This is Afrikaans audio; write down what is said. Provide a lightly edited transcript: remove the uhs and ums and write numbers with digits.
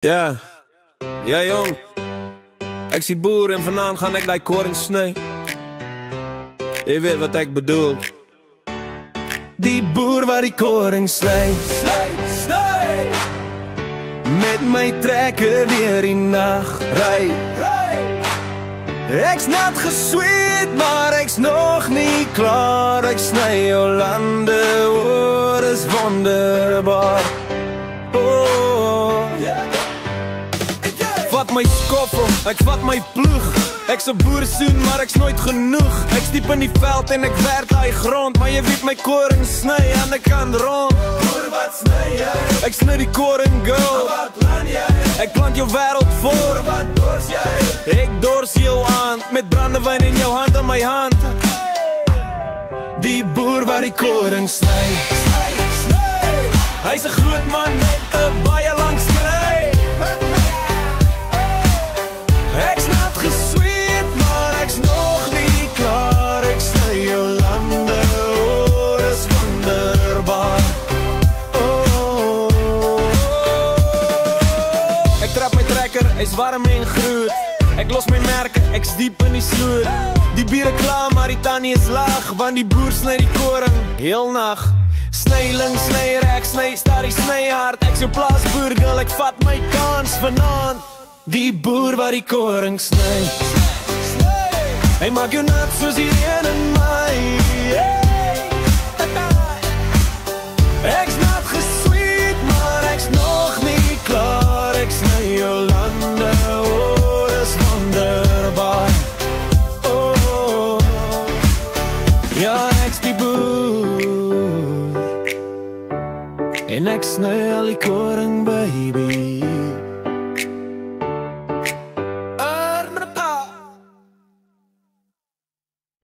Ja, ja jong. Ek sien boer en vanavond gaan ek die koring sny. Jy weet wat ek bedoel. Die boer wat die koring sny, sny. Met my trekker weer die nacht ry. Ek's nat gesweet, maar ek's nog nie klaar. Ek sny jou lande, oh, dis wonderbaar. Oh, vat my skoffel, ek vat my ploeg. Ek's 'n boersoen, maar ek's nooit genoeg. Ek diep in die veld en ek werk daai grond. Maar jy weet my koring sny aan die kant rond. Boer, wat sny jy? Ek sny die koring, girl. Wat plan jy? Ek plant jou wêreld voor. Boer, wat dors jy? Ek dors jou aan, met brandewyn in jou hand in my hand. Die boer wat die koring sny, sny, sny. Hy's 'n groot man met 'n baie lang skry. Ek's nat gesweet, maar ek's nog nie klaar. Ek sny jou lande, oh, dis wonderbaar. Oh. Ek trap my trekker, hy's warm en groot. Ek los my merke, ek's diep in die sloot. Die biere klaar, maar die tannie is laag, want die boer sny die koring heel nag. Sny links, sny rechts, sny starie, sny hard. Ek's jou plaasboer, girl, ek vat my kans vanaand. Die boer wat die koring sny, hy maak jou nat soos die reën in my. Ek's nat